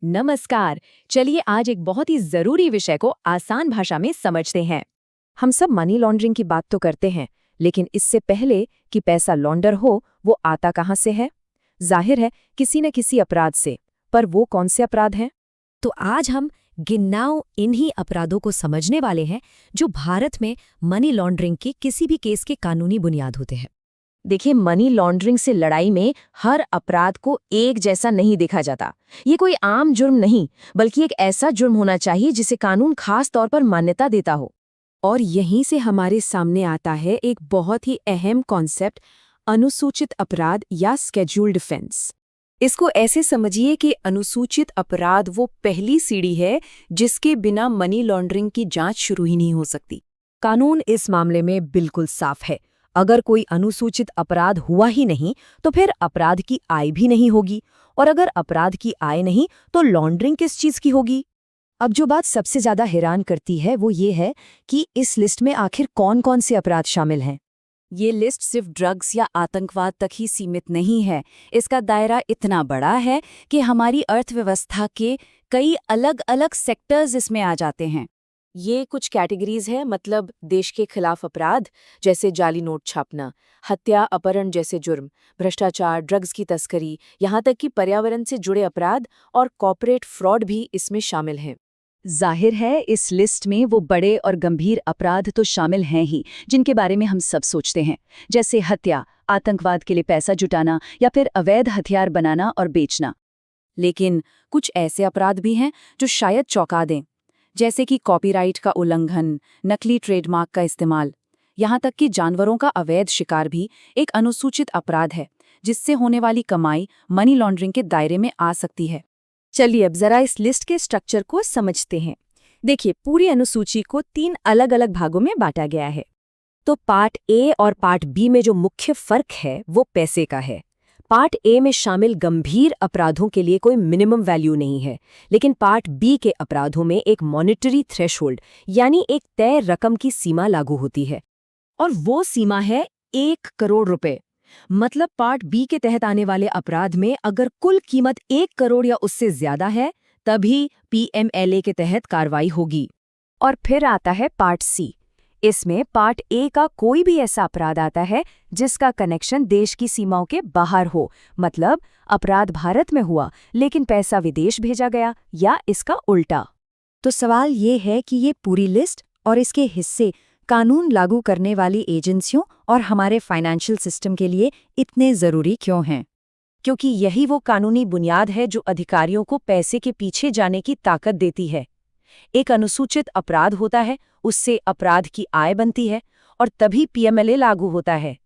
नमस्कार। चलिए आज एक बहुत ही जरूरी विषय को आसान भाषा में समझते हैं। हम सब मनी लॉन्ड्रिंग की बात तो करते हैं, लेकिन इससे पहले कि पैसा लॉन्डर हो, वो आता कहाँ से है? जाहिर है किसी न किसी अपराध से। पर वो कौन से अपराध हैं? तो आज हम गिनाओ इन्हीं अपराधों को समझने वाले हैं जो भारत में मनी लॉन्ड्रिंग के किसी भी केस के कानूनी बुनियाद होते हैं। देखिए, मनी लॉन्ड्रिंग से लड़ाई में हर अपराध को एक जैसा नहीं देखा जाता। ये कोई आम जुर्म नहीं, बल्कि एक ऐसा जुर्म होना चाहिए जिसे कानून खास तौर पर मान्यता देता हो। और यहीं से हमारे सामने आता है एक बहुत ही अहम कॉन्सेप्ट, अनुसूचित अपराध या स्केड्यूल्ड ऑफेंस। इसको ऐसे समझिए कि अनुसूचित अपराध वो पहली सीढ़ी है जिसके बिना मनी लॉन्ड्रिंग की जांच शुरू ही नहीं हो सकती। कानून इस मामले में बिल्कुल साफ है। अगर कोई अनुसूचित अपराध हुआ ही नहीं तो फिर अपराध की आय भी नहीं होगी, और अगर अपराध की आय नहीं तो लॉन्ड्रिंग किस चीज की होगी। अब जो बात सबसे ज्यादा हैरान करती है वो ये है कि इस लिस्ट में आखिर कौन कौन से अपराध शामिल हैं। ये लिस्ट सिर्फ ड्रग्स या आतंकवाद तक ही सीमित नहीं है। इसका दायरा इतना बड़ा है कि हमारी अर्थव्यवस्था के कई अलग अलग सेक्टर्स इसमें आ जाते हैं। ये कुछ कैटेगरीज है, मतलब देश के खिलाफ अपराध जैसे जाली नोट छापना, हत्या, अपहरण जैसे जुर्म, भ्रष्टाचार, ड्रग्स की तस्करी, यहाँ तक कि पर्यावरण से जुड़े अपराध और कॉर्पोरेट फ्रॉड भी इसमें शामिल हैं। जाहिर है इस लिस्ट में वो बड़े और गंभीर अपराध तो शामिल हैं ही जिनके बारे में हम सब सोचते हैं, जैसे हत्या, आतंकवाद के लिए पैसा जुटाना या फिर अवैध हथियार बनाना और बेचना। लेकिन कुछ ऐसे अपराध भी हैं जो शायद चौंका दें, जैसे कि कॉपीराइट का उल्लंघन, नकली ट्रेडमार्क का इस्तेमाल, यहाँ तक कि जानवरों का अवैध शिकार भी एक अनुसूचित अपराध है जिससे होने वाली कमाई मनी लॉन्ड्रिंग के दायरे में आ सकती है। चलिए अब जरा इस लिस्ट के स्ट्रक्चर को समझते हैं। देखिए, पूरी अनुसूची को 3 अलग अलग भागों में बांटा गया है। तो पार्ट ए और पार्ट बी में जो मुख्य फर्क है वो पैसे का है। पार्ट ए में शामिल गंभीर अपराधों के लिए कोई मिनिमम वैल्यू नहीं है, लेकिन पार्ट बी के अपराधों में एक मॉनेटरी थ्रेशोल्ड यानी एक तय रकम की सीमा लागू होती है, और वो सीमा है 1 करोड़ रुपए। मतलब पार्ट बी के तहत आने वाले अपराध में अगर कुल कीमत 1 करोड़ या उससे ज्यादा है तभी पीएमएलए के तहत कार्रवाई होगी। और फिर आता है पार्ट सी। इसमें पार्ट ए का कोई भी ऐसा अपराध आता है जिसका कनेक्शन देश की सीमाओं के बाहर हो, मतलब अपराध भारत में हुआ लेकिन पैसा विदेश भेजा गया या इसका उल्टा। तो सवाल ये है कि ये पूरी लिस्ट और इसके हिस्से कानून लागू करने वाली एजेंसियों और हमारे फाइनेंशियल सिस्टम के लिए इतने ज़रूरी क्यों हैं? क्योंकि यही वो कानूनी बुनियाद है जो अधिकारियों को पैसे के पीछे जाने की ताकत देती है। एक अनुसूचित अपराध होता है, उससे अपराध की आय बनती है और तभी पीएमएलए लागू होता है।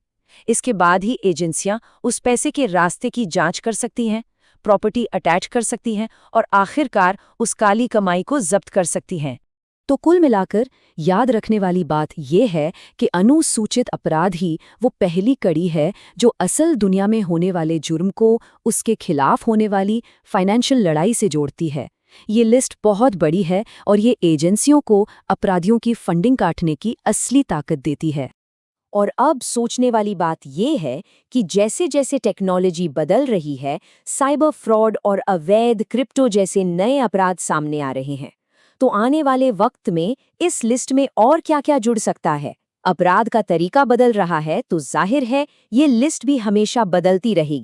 इसके बाद ही एजेंसियां उस पैसे के रास्ते की जांच कर सकती हैं, प्रॉपर्टी अटैच कर सकती हैं और आखिरकार उस काली कमाई को जब्त कर सकती हैं। तो कुल मिलाकर याद रखने वाली बात यह है कि अनुसूचित अपराध ही वो पहली कड़ी है जो असल दुनिया में होने वाले जुर्म को उसके खिलाफ होने वाली फाइनेंशियल लड़ाई से जोड़ती है। ये लिस्ट बहुत बड़ी है और ये एजेंसियों को अपराधियों की फंडिंग काटने की असली ताकत देती है। और अब सोचने वाली बात यह है कि जैसे जैसे टेक्नोलॉजी बदल रही है, साइबर फ्रॉड और अवैध क्रिप्टो जैसे नए अपराध सामने आ रहे हैं। तो आने वाले वक्त में इस लिस्ट में और क्या-क्या जुड़ सकता है? अपराध का तरीका बदल रहा है तो जाहिर है ये लिस्ट भी हमेशा बदलती रहेगी।